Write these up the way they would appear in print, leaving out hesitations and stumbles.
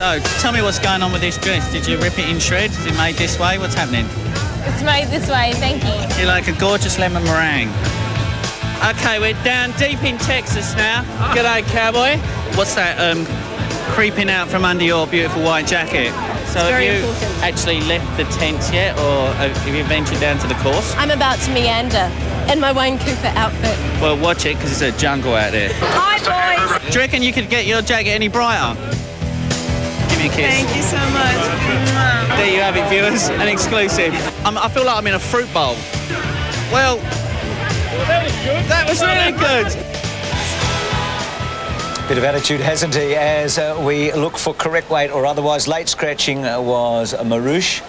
So, tell me what's going on with this dress. Did you rip it in shreds? Is it made this way? What's happening? It's made this way, thank you. You're like a gorgeous lemon meringue. Okay, we're down deep in Texas now. G'day, cowboy. What's that creeping out from under your beautiful white jacket? So have you actually left the tents yet, or have you ventured down to the course? I'm about to meander in my Wayne Cooper outfit. Well, watch it, because it's a jungle out there. Hi, boys. Do you reckon you could get your jacket any brighter? Give me a kiss. Thank you so much. There you have it, viewers, an exclusive. I feel like I'm in a fruit bowl. Well, that was good. That was really good. Bit of attitude, hasn't he, as we look for correct weight, or otherwise late scratching was Marouche.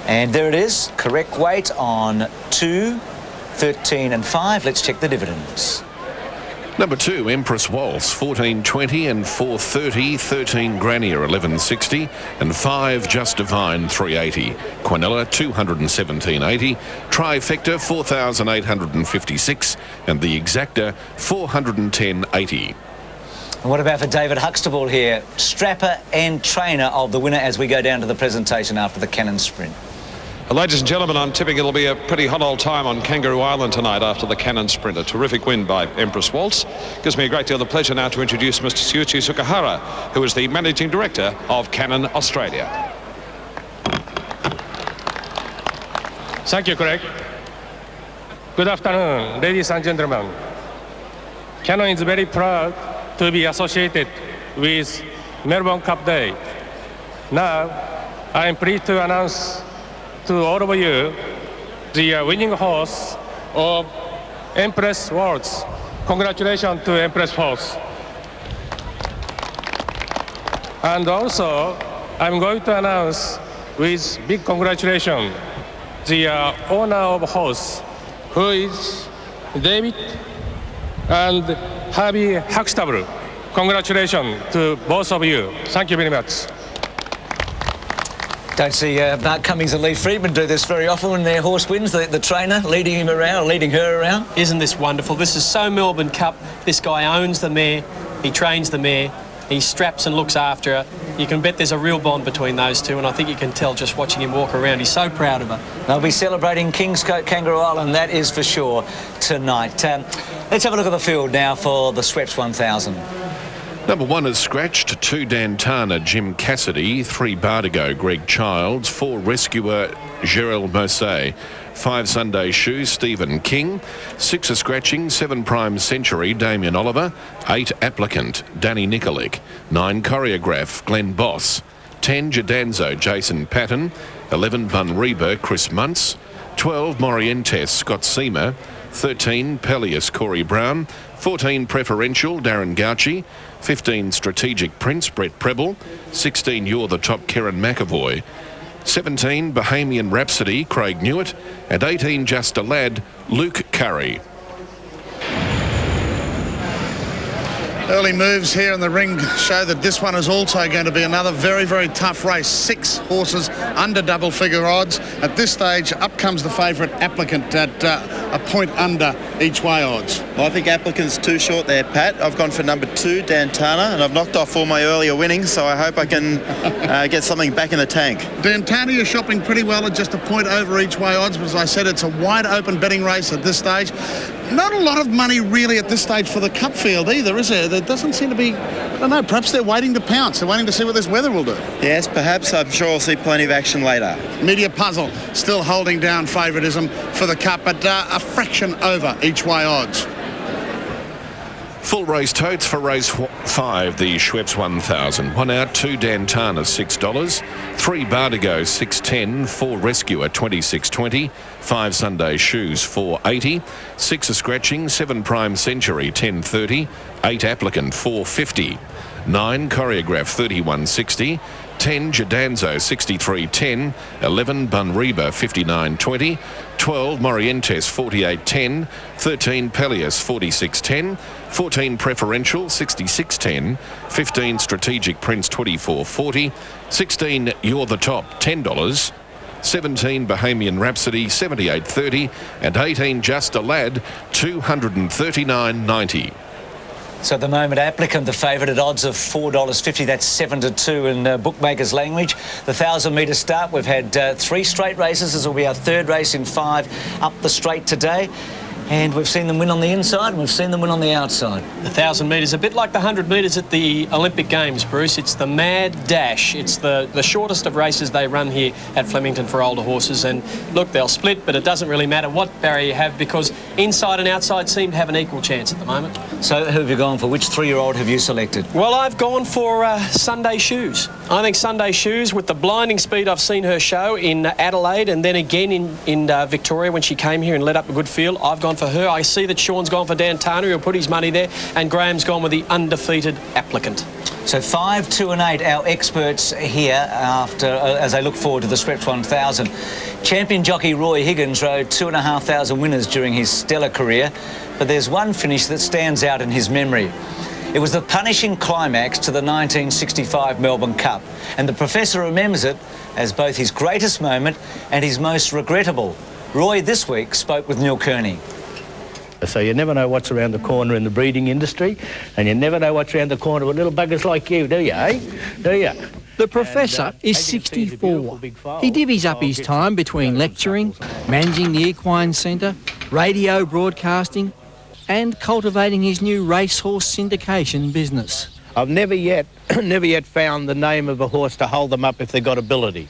And there it is, correct weight on 2, 13 and 5. Let's check the dividends. Number 2, Empress Waltz, 14.20 and 4.30, 13 Granier, 11.60 and 5 Just Divine, 3.80. Quinella, 217.80. Trifecta, 4,856 and the Exacta, 410.80. And what about for David Huxtable here, strapper and trainer of the winner, as we go down to the presentation after the Cannon Sprint? Ladies and gentlemen, I'm tipping it'll be a pretty hot old time on Kangaroo Island tonight after the Cannon Sprint. A terrific win by Empress Waltz. Gives me a great deal of pleasure now to introduce Mr. Shuichi Sukahara, who is the Managing Director of Cannon Australia. Thank you, Craig. Good afternoon, ladies and gentlemen. Cannon is very proud to be associated with Melbourne Cup Day. Now, I am pleased to announce to all of you the winning horse of Empress Waltz. Congratulations to Empress Waltz. And also, I'm going to announce with big congratulations the owner of horse, who is David and Harvey Huxtable. Congratulations to both of you. Thank you very much. Don't see Mark Cummings and Lee Friedman do this very often when their horse wins, the trainer leading him around, leading her around. Isn't this wonderful? This is so Melbourne Cup. This guy owns the mare, he trains the mare, he straps and looks after her. You can bet there's a real bond between those two, and I think you can tell just watching him walk around. He's so proud of her. They'll be celebrating Kingscote Kangaroo Island, that is for sure, tonight. Let's have a look at the field now for the Sweps 1000. Number 1 is scratched, 2 Dantana, Jim Cassidy, 3 Bardigo, Greg Childs, 4 Rescuer, Gerald Mercier, 5 Sunday Shoes, Stephen King, 6 are scratching, 7 Prime Century, Damien Oliver, 8 Applicant, Danny Nikolic, 9 Choreograph, Glenn Boss, 10 Jadanzo, Jason Patton, 11 Bun Reba, Chris Muntz, 12 Morientes, Scott Seamer, 13 Peleus, Corey Brown, 14 Preferential, Darren Gauci, 15 Strategic Prince, Brett Preble, 16 You're the Top, Karen McAvoy, 17 Bahamian Rhapsody, Craig Newitt, and 18 Just a Lad, Luke Curry. Early moves here in the ring show that this one is also going to be another very, very tough race. 6 horses under double-figure odds. At this stage, up comes the favourite Applicant at a point under each way odds. Well, I think Applicant's too short there, Pat. I've gone for number 2, Dantana, and I've knocked off all my earlier winnings, so I hope I can get something back in the tank. Dantana, you're shopping pretty well at just a point over each way odds, but as I said, it's a wide-open betting race at this stage. Not a lot of money really at this stage for the Cup field either, is there? There doesn't seem to be, I don't know, perhaps they're waiting to pounce. They're waiting to see what this weather will do. Yes, perhaps. I'm sure we'll see plenty of action later. Media Puzzle still holding down favouritism for the Cup, but a fraction over each way odds. Full race totes for race 5, the Schweppes 1000. 1 out, 2 Dantana, $6. 3 Bardigo, $6.10. 4 Rescuer, $26.20. 5 Sunday Shoes, $4.80. 6 are scratching. 7 Prime Century, $10.30. 8 Applicant, $4.50. 9 Choreograph, $31.60. 10 Jadanzo, $63.10. 11 Bun Reba, $59.20. 12 Morientes, $48.10. 13 Peleus, $46.10. 14 Preferential, $66.10. 15 Strategic Prince, $24.40. 16 You're the Top, $10. 17 Bahamian Rhapsody, $78.30. And 18 Just a Lad, $239.90. So at the moment, Applicant, the favourite, at odds of $4.50. That's 7-2 in bookmakers' language. The 1,000-metre start, we've had 3 straight races. This will be our 3rd race in 5 up the straight today. And we've seen them win on the inside and we've seen them win on the outside. The 1,000 metres, a bit like the 100 metres at the Olympic Games, Bruce. It's the mad dash. It's the shortest of races they run here at Flemington for older horses. And look, they'll split, but it doesn't really matter what barrier you have because inside and outside seem to have an equal chance at the moment. So who have you gone for? Which 3-year-old have you selected? Well, I've gone for Sunday Shoes. I think Sunday Shoes, with the blinding speed I've seen her show in Adelaide and then again in Victoria when she came here and led up a good field, I've gone for her. I see that Sean's gone for Dantana, he'll put his money there, and Graham's gone with the undefeated Applicant. So 5, 2 and 8, our experts here after as they look forward to the Schweppes 1000. Champion jockey Roy Higgins rode 2,500 winners during his stellar career, but there's one finish that stands out in his memory. It was the punishing climax to the 1965 Melbourne Cup, and the Professor remembers it as both his greatest moment and his most regrettable. Roy this week spoke with Neil Kearney. So you never know what's around the corner in the breeding industry, and you never know what's around the corner with little buggers like you, do you, eh? Do you? The Professor is 64. He divvies up his time between lecturing, managing the equine centre, radio broadcasting and cultivating his new racehorse syndication business. I've never yet found the name of a horse to hold them up if they've got ability.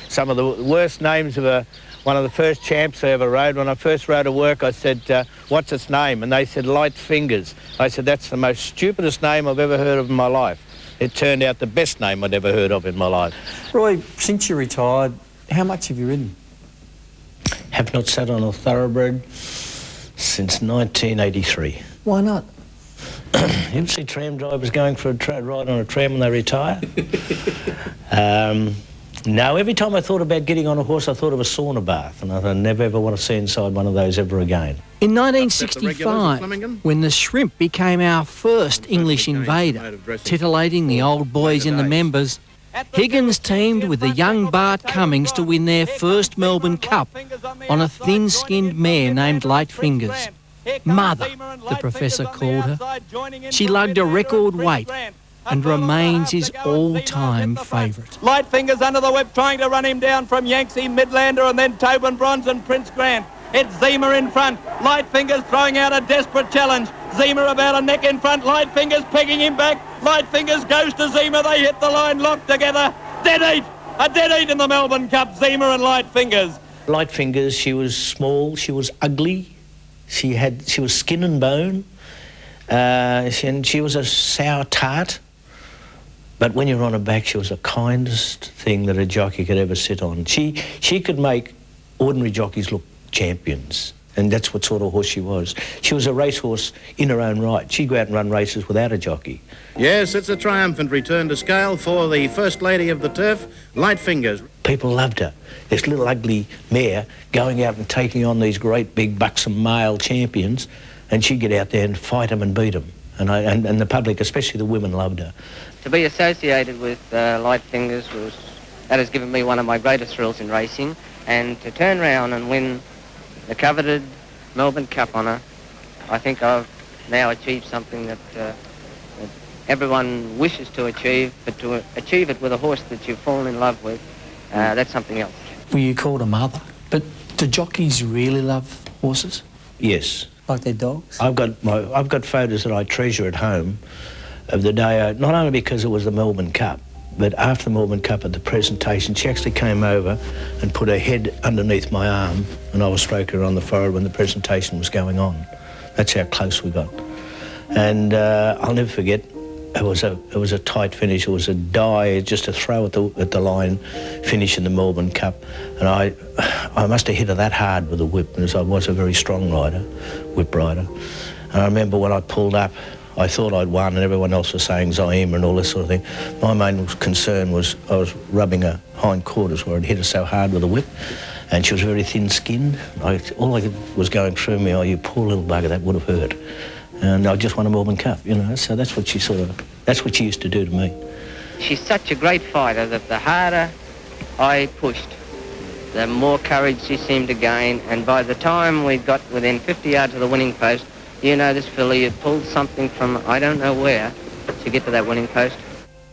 Some of the worst names of one of the first champs I ever rode. When I first rode a work, I said, what's its name? And they said, Light Fingers. I said, that's the most stupidest name I've ever heard of in my life. It turned out the best name I'd ever heard of in my life. Roy, since you retired, how much have you ridden? Have not sat on a thoroughbred since 1983. Why not? You see tram drivers going for a ride on a tram when they retire? No, every time I thought about getting on a horse, I thought of a sauna bath, and I never ever want to see inside one of those ever again. In 1965, when the Shrimp became our first English invader, titillating the old boys in the members, Higgins teamed with the young Bart Cummings to win their first Melbourne Cup on a thin-skinned mare named Light Fingers. Mother, the Professor called her. She lugged a record weight and remains his all-time favourite. Light Fingers under the whip, trying to run him down from Yangtze, Midlander, and then Tobin Bronze and Prince Grant. It's Zima in front. Light Fingers throwing out a desperate challenge. Zima about a neck in front. Light Fingers pegging him back. Light Fingers goes to Zima. They hit the line, locked together. Dead heat. A dead heat in the Melbourne Cup. Zima and Light Fingers. Light Fingers, she was small, she was ugly, she was skin and bone, and she was a sour tart. But when you're on her back, she was the kindest thing that a jockey could ever sit on. She could make ordinary jockeys look champions, and that's what sort of horse she was. She was a racehorse in her own right. She'd go out and run races without a jockey. Yes, it's a triumphant return to scale for the First Lady of the Turf, Light Fingers. People loved her. This little ugly mare going out and taking on these great big buxom male champions, and she'd get out there and fight them and beat them. And the public, especially the women, loved her. To be associated with Light Fingers that has given me one of my greatest thrills in racing, and to turn round and win the coveted Melbourne Cup honour, I think I've now achieved something that everyone wishes to achieve, but to achieve it with a horse that you've fallen in love with, that's something else. Well, you called a mother, but do jockeys really love horses? Yes. Like their dogs? I've got photos that I treasure at home of the day, not only because it was the Melbourne Cup, but after the Melbourne Cup at the presentation, she actually came over and put her head underneath my arm, and I was stroking her on the forehead when the presentation was going on. That's how close we got. And I'll never forget, it was a tight finish. It was a die, just a throw at the line finish in the Melbourne Cup. And I must have hit her that hard with a whip, because I was a very strong rider, whip rider. And I remember when I pulled up, I thought I'd won, and everyone else was saying Zaima and all this sort of thing. My main concern was I was rubbing her hind quarters where I'd hit her so hard with a whip, and she was very thin-skinned. All I was going through me, oh, you poor little bugger, that would have hurt. And I just won a Melbourne Cup, you know, so that's what she used to do to me. She's such a great fighter that the harder I pushed, the more courage she seemed to gain, and by the time we got within 50 yards of the winning post, Do you know this filly? It pulled something from I don't know where to get to that winning post.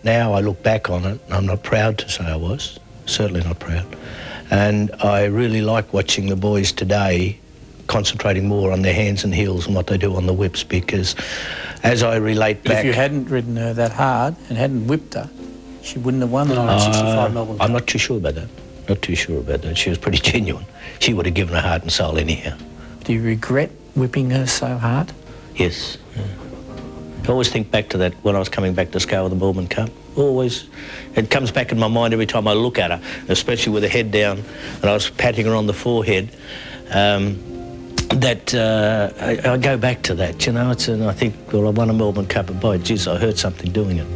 Now I look back on it, I'm not proud to say I was, certainly not proud. And I really like watching the boys today concentrating more on their hands and heels and what they do on the whips, because as I relate back... If you hadn't ridden her that hard and hadn't whipped her, she wouldn't have won the 1965 Melbourne Cup. I'm not too sure about that. Not too sure about that. She was pretty genuine. She would have given her heart and soul anyhow. Do you regret whipping her so hard? Yes. Yeah. I always think back to that when I was coming back to scale the Melbourne Cup. Always. It comes back in my mind every time I look at her, especially with her head down, and I was patting her on the forehead. I go back to that, you know. And I think, well, I won a Melbourne Cup, and boy, geez, I heard something doing it.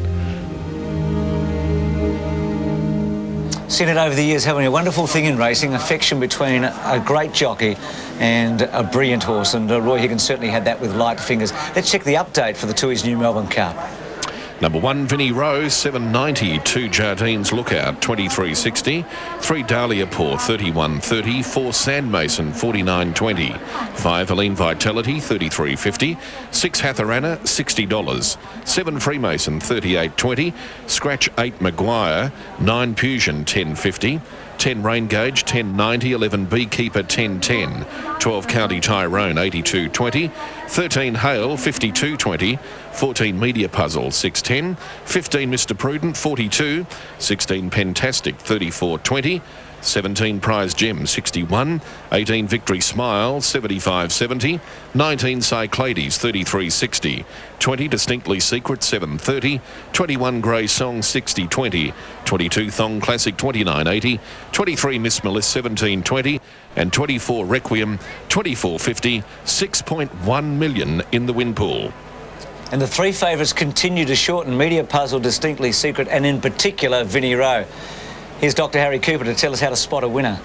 Seen it over the years having a wonderful thing in racing, affection between a great jockey and a brilliant horse, and Roy Higgins certainly had that with Light Fingers. Let's check the update for the Tue's new Melbourne Cup. Number 1, Vinnie Rose, 790. 2, Jardine's Lookout, 23.60. 3, Dahlia Paw, 31.30. 4, Sandmason, 49.20. 5, Helene Vitality, 33.50. 6, Hatharana, $60. 7, Freemason, 38.20. Scratch 8, Maguire. 9, Fusion, 10.50. 10, Rain Gauge, 10.90. 11, Beekeeper, 10.10. 12, County Tyrone, 82.20. 13, Hale, 52.20. 14, Media Puzzle, 6.10. 15, Mr. Prudent, 42. 16, Pentastic, 34.20. 17, Prize Gem, 61. 18, Victory Smile, 75.70. 19, Cyclades, 33.60. 20, Distinctly Secret, 7.30. 21, Grey Song, 60.20. 22, Thong Classic, 29.80. 23, Miss Melissa, 17.20. And 24, Requiem, 24.50. 6.1 million in the win pool. And the 3 favourites continue to shorten: Media Puzzle, Distinctly Secret, and in particular, Vinnie Rowe. Here's Dr. Harry Cooper to tell us how to spot a winner.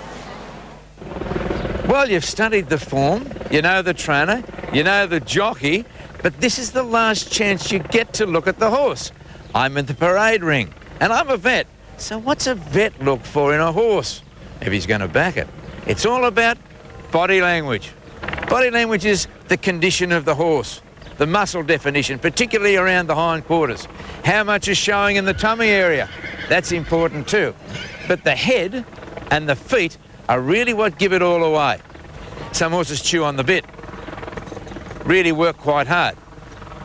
Well, you've studied the form, you know the trainer, you know the jockey, but this is the last chance you get to look at the horse. I'm in the parade ring, and I'm a vet. So what's a vet look for in a horse if he's going to back it? It's all about body language. Body language is the condition of the horse, the muscle definition, particularly around the hindquarters. How much is showing in the tummy area? That's important too. But the head and the feet are really what give it all away. Some horses chew on the bit, really work quite hard.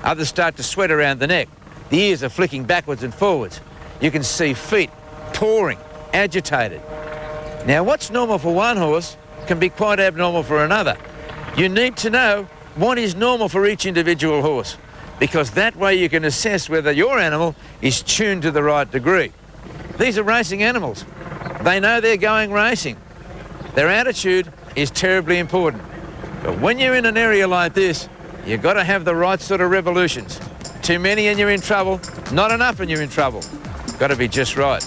Others start to sweat around the neck. The ears are flicking backwards and forwards. You can see feet pawing, agitated. Now, what's normal for one horse can be quite abnormal for another. You need to know what is normal for each individual horse, because that way you can assess whether your animal is tuned to the right degree. These are racing animals. They know they're going racing. Their attitude is terribly important. But when you're in an area like this, you've got to have the right sort of revolutions. Too many and you're in trouble, not enough and you're in trouble. Got to be just right.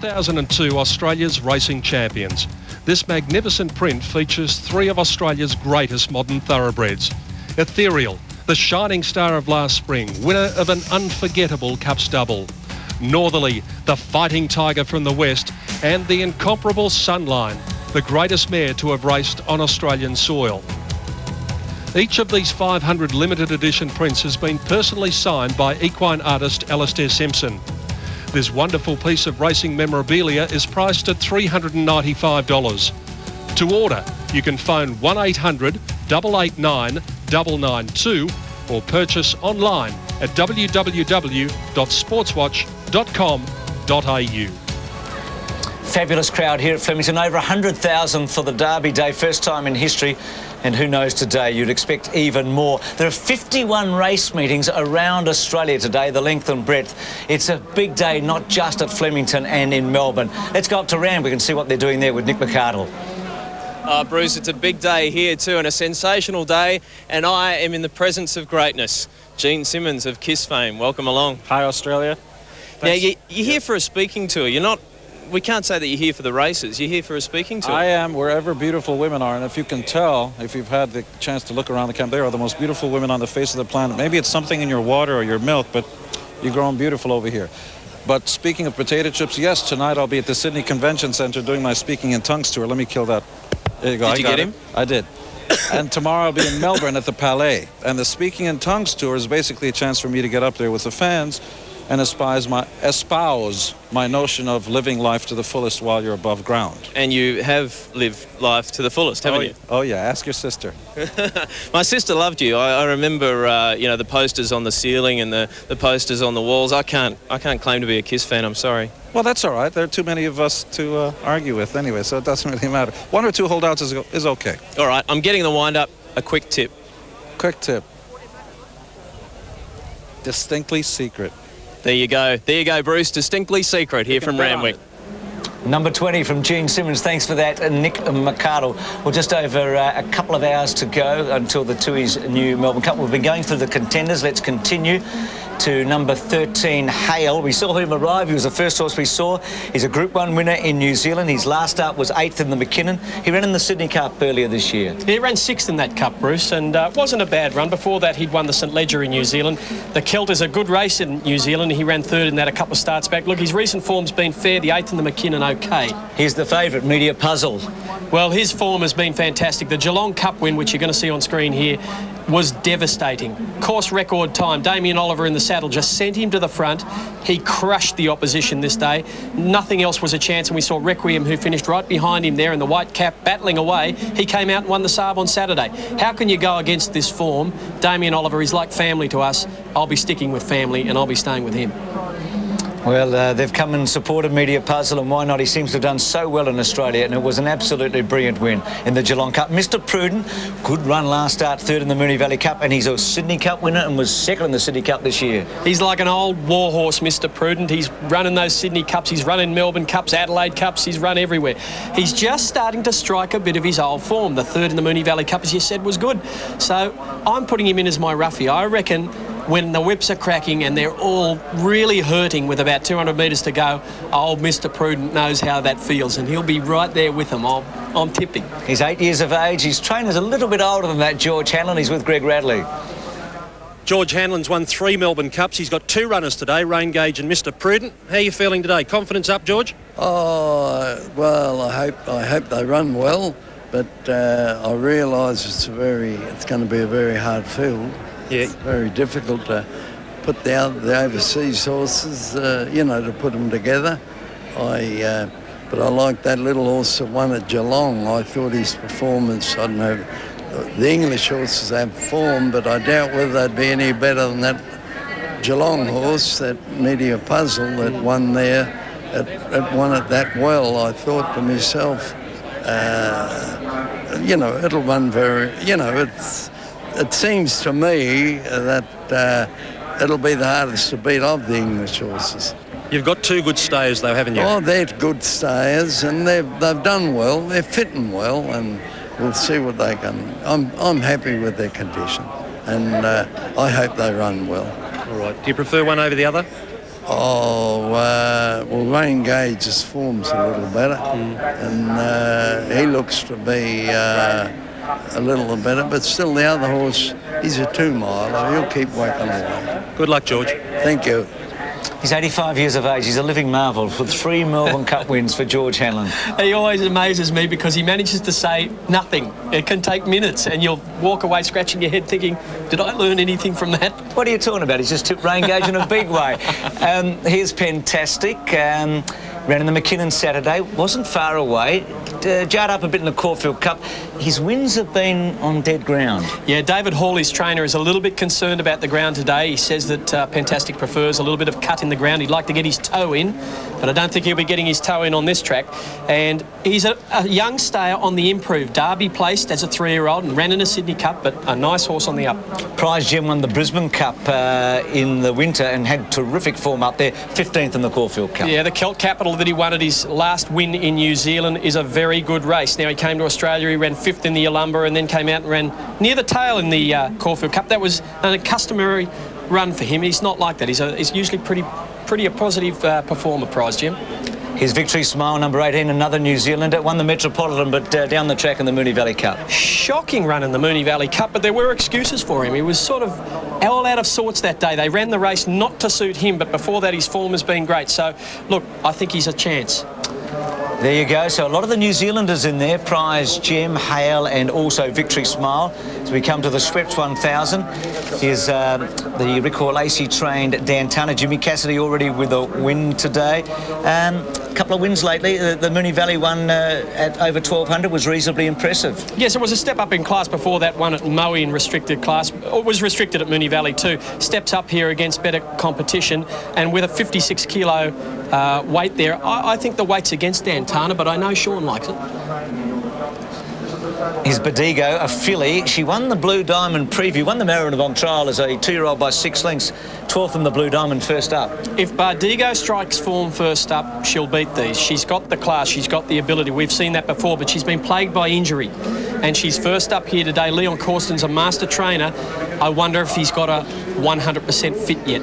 ...2002 Australia's Racing Champions. This magnificent print features 3 of Australia's greatest modern thoroughbreds. Ethereal, the shining star of last spring, winner of an unforgettable Cups double. Northerly, the fighting tiger from the west, and the incomparable Sunline, the greatest mare to have raced on Australian soil. Each of these 500 limited edition prints has been personally signed by equine artist Alastair Simpson. This wonderful piece of racing memorabilia is priced at $395. To order, you can phone 1800 889 992 or purchase online at www.sportswatch.com.au. Fabulous crowd here at Flemington, over 100,000 for the Derby Day, first time in history. And who knows today, you'd expect even more. There are 51 race meetings around Australia today, the length and breadth. It's a big day, not just at Flemington and in Melbourne. Let's go up to Randwick and see what they're doing there with Nick McArdle. Bruce, it's a big day here too, and a sensational day, and I am in the presence of greatness. Gene Simmons of KISS fame, welcome along. Hi, Australia. Thanks. Now, you're here for a speaking tour. You're not... We can't say that you're here for the races. You're here for a speaking tour. I am wherever beautiful women are, and if you can tell, if you've had the chance to look around the camp, they are the most beautiful women on the face of the planet. Maybe it's something in your water or your milk, but you're growing beautiful over here. But speaking of potato chips, yes, tonight I'll be at the Sydney Convention Centre doing my Speaking in Tongues tour. Let me kill that. There you go. Did you get him? I did. And tomorrow I'll be in Melbourne at the Palais. And the Speaking in Tongues tour is basically a chance for me to get up there with the fans and espouse my notion of living life to the fullest while you're above ground. And you have lived life to the fullest, haven't you? Oh, yeah. Ask your sister. My sister loved you. I remember, you know, the posters on the ceiling and the posters on the walls. I can't claim to be a Kiss fan, I'm sorry. Well, that's all right. There are too many of us to argue with anyway, so it doesn't really matter. 1 or 2 holdouts is okay. All right, I'm getting the wind-up. A quick tip. Quick tip. Distinctly secret. There you go. There you go, Bruce. Distinctly secret here from Randwick. Number 20 from Gene Simmons. Thanks for that, Nick Mercado. Well, just over a couple of hours to go until the Tui's new Melbourne Cup. We've been going through the contenders. Let's continue to number 13, Hale. We saw him arrive. He was the first horse we saw. He's a Group 1 winner in New Zealand. His last start was 8th in the McKinnon. He ran in the Sydney Cup earlier this year. He ran 6th in that Cup, Bruce, and wasn't a bad run. Before that, he'd won the St Ledger in New Zealand. The Celt is a good race in New Zealand. He ran 3rd in that a couple of starts back. Look, his recent form's been fair. The 8th in the McKinnon, okay. He's the favourite, Media Puzzle. Well, his form has been fantastic. The Geelong Cup win, which you're going to see on screen here, was devastating. Course record time. Damien Oliver in the saddle just sent him to the front. He crushed the opposition this day. Nothing else was a chance, and we saw Requiem, who finished right behind him there in the white cap, battling away. He came out and won the Saab on Saturday. How can you go against this form? Damien Oliver is like family to us. I'll be sticking with family, and I'll be staying with him. Well, they've come and supported Media Puzzle, and why not? He seems to have done so well in Australia, and it was an absolutely brilliant win in the Geelong Cup. Mr Prudent, good run last start, 3rd in the Moonee Valley Cup, and he's a Sydney Cup winner and was 2nd in the Sydney Cup this year. He's like an old war horse, Mr Prudent. He's running those Sydney Cups, he's running Melbourne Cups, Adelaide Cups, he's run everywhere. He's just starting to strike a bit of his old form. The 3rd in the Moonee Valley Cup, as you said, was good. So I'm putting him in as my roughie. I reckon when the whips are cracking and they're all really hurting with about 200 metres to go, old Mr Prudent knows how that feels, and he'll be right there with them. I'm tipping. He's 8 years of age. His trainer's a little bit older than that, George Hanlon. He's with Greg Radley. George Hanlon's won 3 Melbourne Cups. He's got 2 runners today, Rain Gauge and Mr Prudent. How are you feeling today? Confidence up, George? Oh, well, I hope they run well, but I realise it's going to be a very hard field. Yeah. It's very difficult to put the overseas horses, to put them together. But I like that little horse that won at Geelong. I thought his performance, I don't know, the English horses have form, but I doubt whether they'd be any better than that Geelong horse, that Media Puzzle that won there, that won it that well. I thought to myself, it'll run very, it seems to me that it'll be the hardest to beat of the English horses. You've got 2 good stayers though, haven't you? Oh, they're good stayers, and they've done well. They're fitting well, and we'll see what they can. I'm happy with their condition, and I hope they run well. All right. Do you prefer one over the other? Oh, well, Rain Gage's form's a little better, and he looks to be a little better, but still the other horse, he's a 2-miler. He'll keep working away. Good luck, George. Thank you. He's 85 years of age. He's a living marvel with 3 Melbourne Cup wins for George Hanlon. He always amazes me because he manages to say nothing. It can take minutes, and you'll walk away scratching your head thinking, did I learn anything from that? What are you talking about? He's just tipped Rain Gauge in a big way. Here's Fantastic. Ran in the McKinnon Saturday. Wasn't far away. Jarred up a bit in the Caulfield Cup. His wins have been on dead ground. Yeah, David Hawley's trainer is a little bit concerned about the ground today. He says that Fantastic prefers a little bit of cut in the ground. He'd like to get his toe in, but I don't think he'll be getting his toe in on this track. And he's a young stayer on the improve. Derby placed as a 3-year-old and ran in a Sydney Cup, but a nice horse on the up. Prize Gem won the Brisbane Cup in the winter and had terrific form up there. 15th in the Caulfield Cup. Yeah, the Celt Capital that he won at his last win in New Zealand is a very good race. Now he came to Australia, he ran 5th in the Yalumba and then came out and ran near the tail in the Caulfield Cup. That was a customary run for him. He's not like that. He's usually pretty a positive performer, Prize Gem. Here's Victory Smile, number 18, another New Zealander. Won the Metropolitan, but down the track in the Moonee Valley Cup. Shocking run in the Moonee Valley Cup, but there were excuses for him. He was sort of all out of sorts that day. They ran the race not to suit him, but before that his form has been great. So, look, I think he's a chance. There you go. So a lot of the New Zealanders in there. Prize, Gem, Hale and also Victory Smile. So we come to the Schweppes 1000. Here's the Rick Lacey trained Dantana. Jimmy Cassidy already with a win today. A couple of wins lately. The Moonee Valley one at over 1200 was reasonably impressive. Yes, it was a step up in class before that one at Moe in restricted class. It was restricted at Moonee Valley too. Steps up here against better competition, and with a 56 kilo weight there, I think the weight's against Dantana, but I know Sean likes it. Here's Badigo, a filly. She won the Blue Diamond Preview, won the Maribyrnong Trial as a 2-year-old by 6 lengths, 12th in the Blue Diamond first up. If Bardigo strikes form first up, she'll beat these. She's got the class, she's got the ability. We've seen that before, but she's been plagued by injury. And she's first up here today. Leon Corsten's a master trainer. I wonder if he's got a 100% fit yet.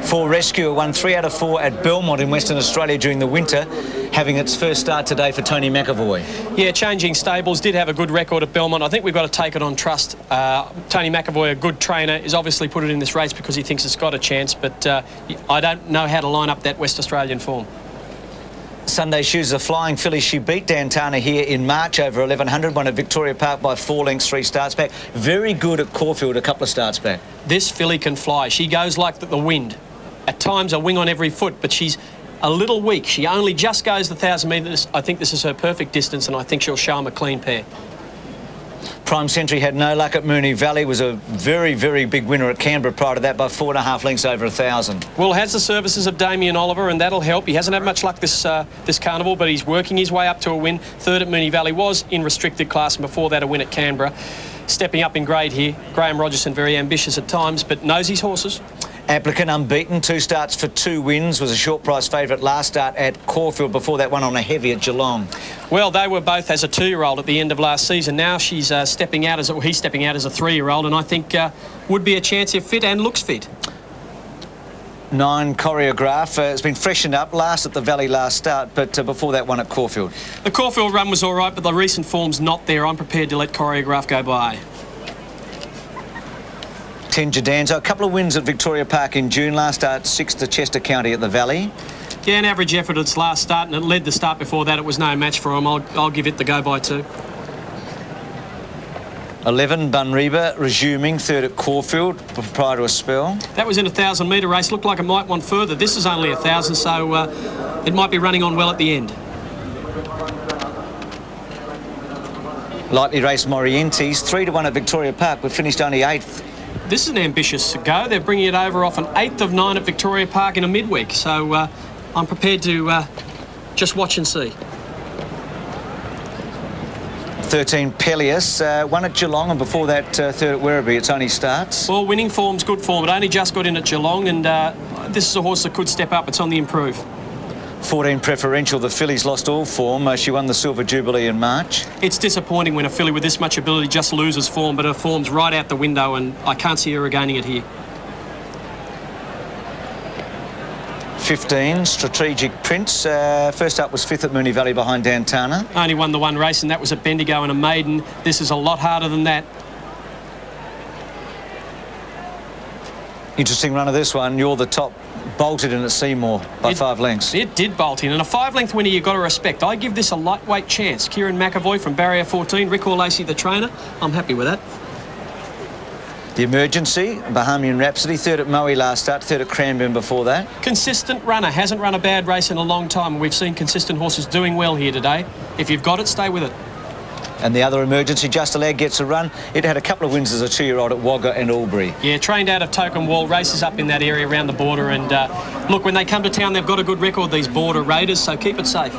For Rescue, won 3 out of 4 at Belmont in Western Australia during the winter, having its first start today for Tony McAvoy. Yeah, changing stables, did have a good record at Belmont. I think we've got to take it on trust. Tony McAvoy, a good trainer, has obviously put it in this race because he thinks it's got a chance, but I don't know how to line up that West Australian form. Sunday Shoes, a flying filly. She beat Dantana here in March over 1100, won at Victoria Park by 4 lengths, 3 starts back. Very good at Caulfield, a couple of starts back. This filly can fly. She goes like the wind. At times a wing on every foot, but she's a little weak. She only just goes the 1,000 metres. I think this is her perfect distance, and I think she'll show him a clean pair. Prime Century had no luck at Moonee Valley, was a very, very big winner at Canberra prior to that by 4.5 lengths over 1,000. Well, has the services of Damien Oliver, and that'll help. He hasn't had much luck this carnival, but he's working his way up to a win. 3rd at Moonee Valley, was in restricted class, and before that a win at Canberra. Stepping up in grade here. Graham Rogerson, very ambitious at times, but knows his horses. Applicant unbeaten, 2 starts for 2 wins, was a short price favourite last start at Caulfield, before that one on a heavy at Geelong. Well, they were both as a 2-year-old at the end of last season. Now she's stepping out as he's stepping out as a 3-year-old, and I think would be a chance if fit and looks fit. 9 Choreograph has been freshened up, last at the Valley last start, but before that one at Caulfield. The Caulfield run was all right, but the recent form's not there. I'm prepared to let Choreograph go by. 10 Jadanzo, a couple of wins at Victoria Park in June, last start 6th to Chester County at the Valley. Yeah, an average effort at its last start, and it led the start before that. It was no match for him. I'll give it the go by too. 11 Bunreba resuming 3rd at Caulfield prior to a spell. That was in a 1,000 metre race. Looked like it might want further. This is only 1,000, so it might be running on well at the end. Lightly raced Morientes, 3-1 at Victoria Park, but finished only 8th. This is an ambitious go. They're bringing it over off an 8th of 9 at Victoria Park in a midweek, so I'm prepared to just watch and see. 13 Peleus, 1 at Geelong, and before that 3rd at Werribee. It's only starts. Well, winning form's good form. It only just got in at Geelong, and this is a horse that could step up. It's on the improve. 14 Preferential, the filly's lost all form. She won the Silver Jubilee in March. It's disappointing when a filly with this much ability just loses form, but her form's right out the window, and I can't see her regaining it here. 15 Strategic Prince, first up was 5th at Moonee Valley behind Dantana. Only won the one race, and that was at Bendigo and a maiden. This is a lot harder than that. Interesting run of this one. You're the top. Bolted in at Seymour by 5 lengths. It did bolt in, and a 5-length winner you've got to respect. I give this a lightweight chance. Kieran McAvoy from Barrier 14, Rick Lacey the trainer. I'm happy with that. The Emergency, Bahamian Rhapsody, 3rd at Moe last start, 3rd at Cranbourne before that. Consistent runner, hasn't run a bad race in a long time. We've seen consistent horses doing well here today. If you've got it, stay with it. And the other Emergency, Just a Lag, gets a run. It had a couple of wins as a 2-year-old at Wagga and Albury. Yeah, trained out of Token Wall, races up in that area around the border, and look, when they come to town, they've got a good record, these border raiders, so keep it safe.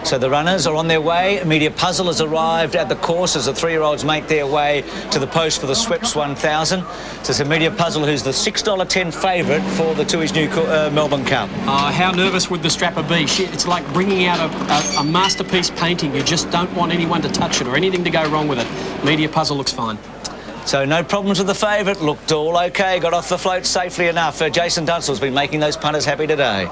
So the runners are on their way. Media Puzzle has arrived at the course as the 3-year-olds make their way to the post for the Schweppes 1000. So it's a Media Puzzle who's the $6.10 favourite for the Tue's new Melbourne Cup. How nervous would the strapper be? It's like bringing out a masterpiece painting. You just don't want anyone to touch it or anything to go wrong with it. Media Puzzle looks fine. So no problems with the favourite. Looked all OK. Got off the float safely enough. Jason Dunstall's been making those punters happy today.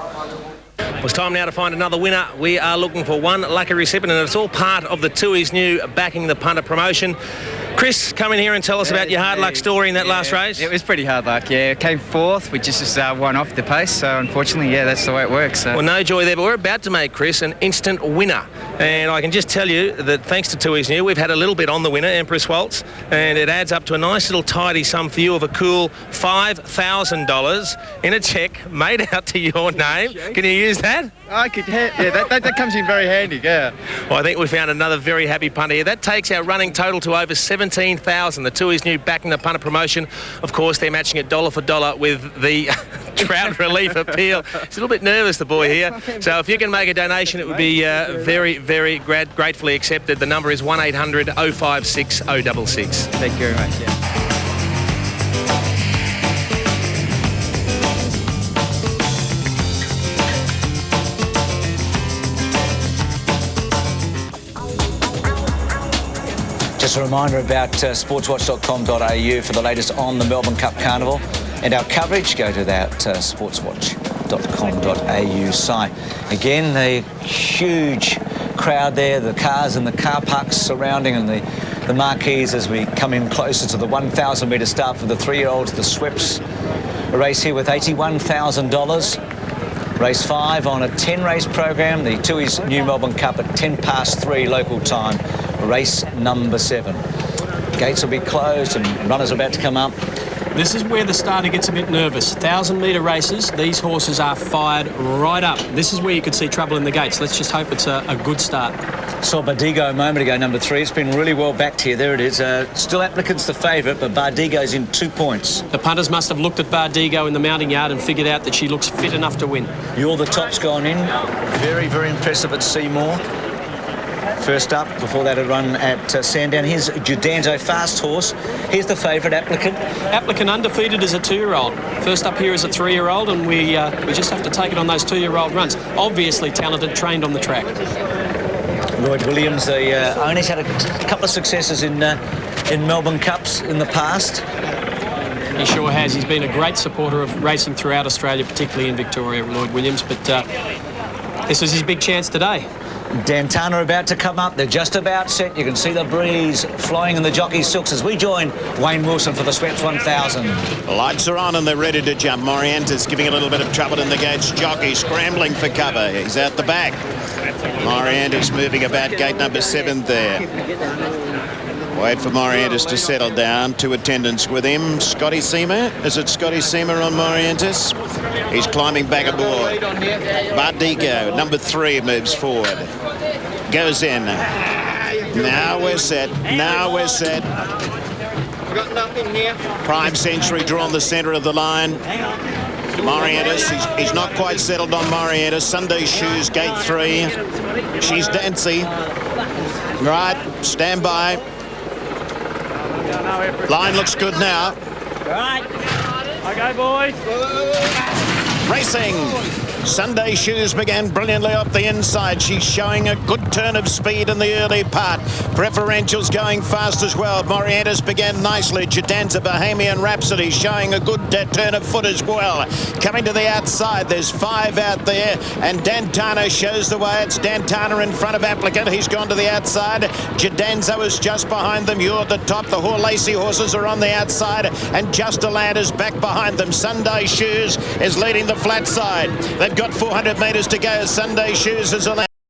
Well, it's time now to find another winner. We are looking for one lucky recipient, and it's all part of the Tue's new Backing the Punter promotion. Chris, come in here and tell us about your hard luck story in that last race. It was pretty hard luck, yeah. Came fourth, we just won off the pace, so unfortunately, yeah, that's the way it works. So. Well, no joy there, but we're about to make, Chris, an instant winner. And I can just tell you that thanks to Tue's new, we've had a little bit on the winner, Empress Waltz, and it adds up to a nice little tidy sum for you of a cool $5,000 in a cheque made out to your name. Can you use that? I could, yeah, that comes in very handy, yeah. Well, I think we found another very happy punter here. That takes our running total to over 17,000. The Tue's new Backing the Punter promotion. Of course, they're matching it dollar for dollar with the Trout Relief Appeal. He's a little bit nervous, the boy here. So if you can make a donation, it would be very, very gratefully accepted. The number is 1800 056 066. Thank you very much, yeah. Just a reminder about sportswatch.com.au for the latest on the Melbourne Cup Carnival and our coverage. Go to that sportswatch.com.au site. Again, the huge crowd there, the cars and the car parks surrounding and the marquees as we come in closer to the 1,000 metre start for the 3-year-olds, the Sweps. A race here with $81,000. Race 5 on a 10-race program. The Tue's new Melbourne Cup at 3:10 local time. Race number 7. Gates will be closed and runners are about to come up. This is where the starter gets a bit nervous. 1,000-metre races, these horses are fired right up. This is where you could see trouble in the gates. Let's just hope it's a good start. Saw Bardigo a moment ago, number 3. It's been really well backed here. There it is. Still Applicant's the favourite, but Bardigo's in 2 points. The punters must have looked at Bardigo in the mounting yard and figured out that she looks fit enough to win. You're the top's gone in. Very, very impressive at Seymour. First up, before that a run at Sandown. Here's Judanzo, fast horse. Here's the favourite, Applicant. Applicant undefeated as a 2-year-old. First up here is a 3-year-old, and we just have to take it on those 2-year-old runs. Obviously talented, trained on the track. Lloyd Williams, the owner's had a couple of successes in Melbourne Cups in the past. He sure has. He's been a great supporter of racing throughout Australia, particularly in Victoria, Lloyd Williams, but this is his big chance today. Dantana about to come up. They're just about set. You can see the breeze flowing in the jockey's silks as we join Wayne Wilson for the Sweps 1000. Lights are on and they're ready to jump. Morientes giving a little bit of trouble in the gates. Jockey scrambling for cover. He's out the back. Morientes moving about gate number 7 there. Wait for Morientes to settle down. 2 attendants with him. Scotty Seamer. Is it Scotty Seamer on Morientes? He's climbing back aboard. Bardigo, number 3, moves forward. Goes in. Now we're set. Now we're set. Got nothing here. Prime Century drawn the centre of the line. Morientes, he's not quite settled on Morientes. Sunday Shoes, gate 3. She's Dancy. Right, stand by. Line looks good now. Right. Okay, boys. Racing. Sunday Shoes began brilliantly up the inside. She's showing a good turn of speed in the early part. Preferential's going fast as well. Morientes began nicely. Judanza Bohemian Rhapsody showing a good turn of foot as well. Coming to the outside, there's 5 out there, and Dantana shows the way. It's Dantana in front of Applicant. He's gone to the outside. Judanza is just behind them. You're at the top. The Lacey horses are on the outside, and Just a Lad is back behind them. Sunday Shoes is leading the flat side. They've got 400 metres to go. Sunday Shoes is a